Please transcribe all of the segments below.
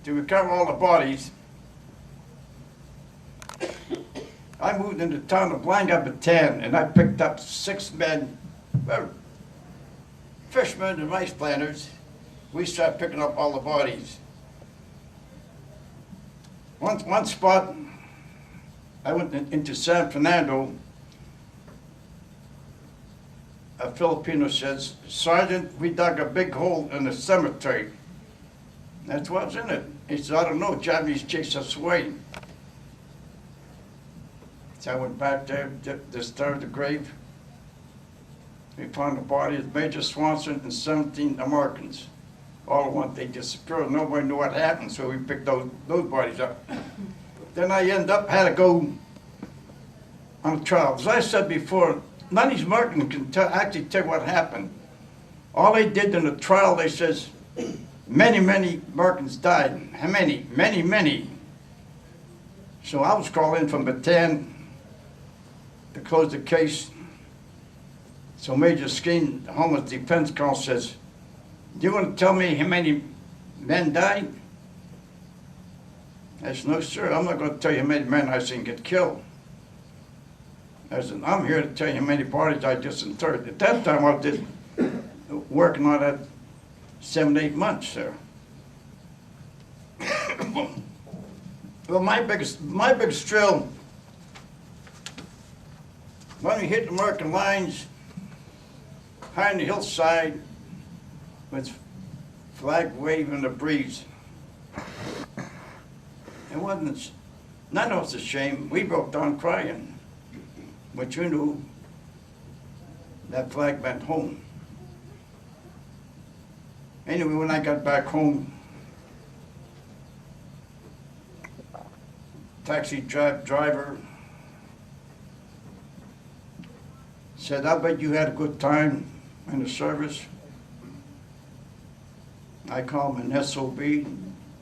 to recover all the bodies, I moved into the town of Blanca, Bataan, and I picked up 6 men, fishermen and rice planters. We started picking up all the bodies. One spot, I went into San Fernando. A Filipino says, "Sergeant, we dug a big hole in the cemetery." That's what's in it. He said, "I don't know, Japanese chased us away." So I went back there, disturbed the grave. We found the bodies of Major Swanson and 17 Americans. All at once, they disappeared. Nobody knew what happened, so we picked those bodies up. Then I had to go on a trial. As I said before, none of these Americans can actually tell what happened. All they did in the trial, they says, many Americans died. How many? Many. So I was called in from Bataan to close the case. So Major Skeen, the Homeless Defense Council, says, "Do you want to tell me how many men died?" I said, "No, sir, I'm not going to tell you how many men I seen get killed." I said, "I'm here to tell you how many bodies I just interred." At that time, I was working on that 7, 8 months, sir. Well, my biggest thrill, when we hit the American lines, high on the hillside, with flag waving in the breeze. It wasn't, none of us ashamed. We broke down crying, but you knew that flag meant home. Anyway, when I got back home, taxi driver said, "I bet you had a good time in the service." I called him an SOB.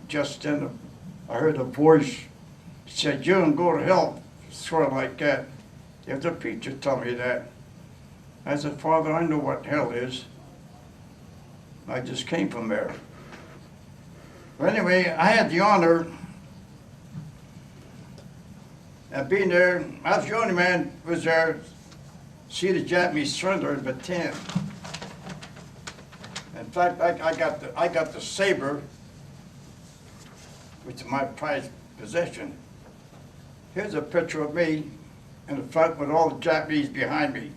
Just then I heard a voice. He said, "You're gonna go to hell," sort of like that. If the preacher told me that. I said, "Father, I know what hell is. I just came from there." But anyway, I had the honor of being there. I was the only man who was there, see the Japanese surrender in Bataan. In fact, I got the saber, which is my prized possession. Here's a picture of me in the front with all the Japanese behind me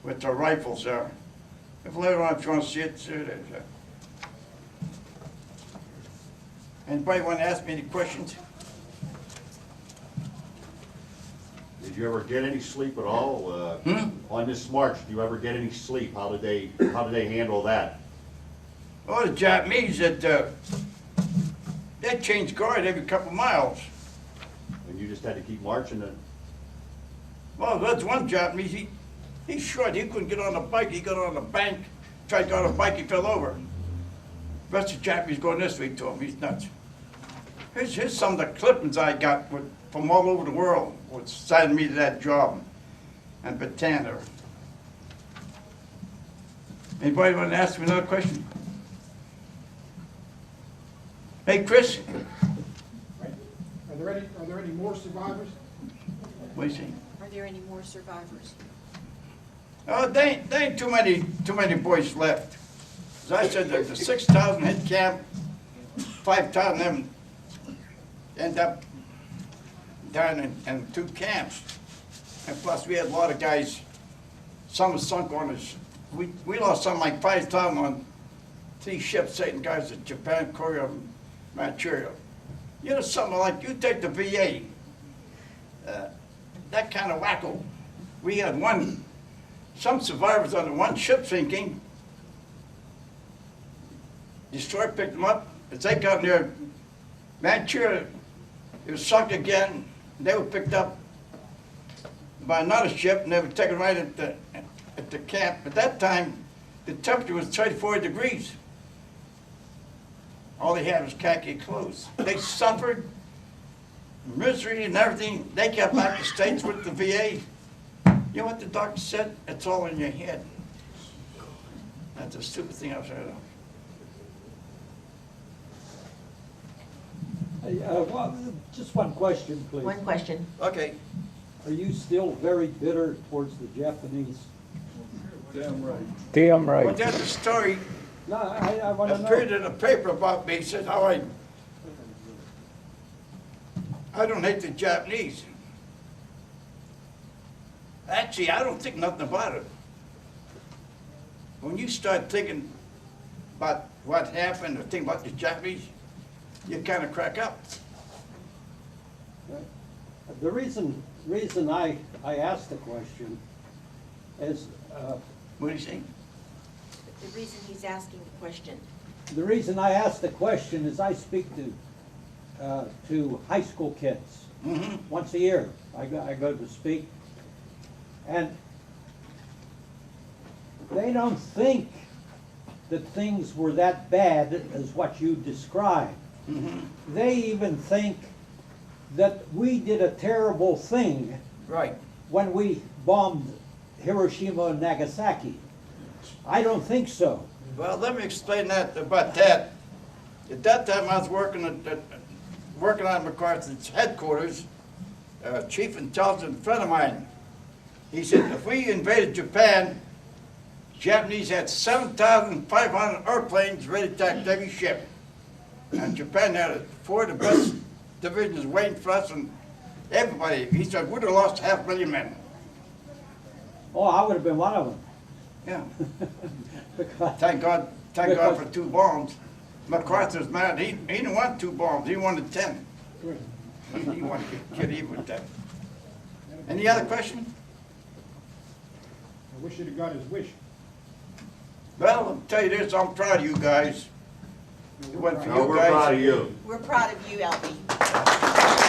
with their rifles there. If later on, if you want to see it, there it is. Anybody want to ask me any questions? Did you ever get any sleep at all on this march? Did you ever get any sleep? How did they handle that? Oh, the Japanese, they change guard every couple of miles. And you just had to keep marching then? Well, that's one Japanese. He's short. He couldn't get on a bike. He got on a bank, tried to get on a bike. He fell over. The rest of the Japanese going this way to him. He's nuts. Here's some of the clippings I got from all over the world, which signed me to that job in Bataan. Anybody want to ask me another question? Hey, Chris. Are there any more survivors? What do you say? Are there any more survivors? Oh, they ain't too many boys left. As I said, there's a 6,000 head camp, 5,000 of them end up down in 2 camps. And plus, we had a lot of guys, some was sunk on us. We lost something like 5,000 on 3 ships, taking guys to Japan, Korea, Manchuria. You know, something like, you take the VA, that kind of wacko. We had some survivors on the one ship sinking. Destroyer picked them up. As they got near Manchuria, it was sunk again. They were picked up by another ship, and they were taken right at the camp. At that time, the temperature was 34 degrees. All they had was khaki clothes. They suffered misery and everything. They got back to the States with the VA. You know what the doctor said? It's all in your head. That's a stupid thing I've heard of. Well, just one question, please. One question. Okay. Are you still very bitter towards the Japanese? Damn right. Damn Well, right. there's a story No, I want to appeared know. in the paper about me, said how I don't hate the Japanese. Actually, I don't think nothing about it. When you start thinking about what happened or think about the Japanese, you kind of crack up. The reason I asked the question is, What do you think? The reason he's asking the question. the reason I asked the question is I speak to high school kids. Mm-hmm. Once a year, I go to speak. And they don't think that things were that bad as what you described. Mm-hmm. They even think that we did a terrible thing Right. when we bombed Hiroshima and Nagasaki. I don't think so. Well, let me explain that about that. At that time, I was working working on MacArthur's headquarters. Chief intelligence friend of mine. He said if we invaded Japan, Japanese had 7,500 airplanes ready to attack every ship. And Japan had 4 of the best divisions waiting for us, and everybody. He said we'd have lost 500,000 men. Oh, I would have been one of them. Yeah. Because- Thank God for 2 bombs. MacArthur's mad. He didn't want 2 bombs. He wanted 10. He wanted to get even with that. Any other question? I wish he'd have got his wish. Well, I'll tell you this, I'm proud of you guys. It went for No, you we're guys. proud of you. We're proud of you, Albie.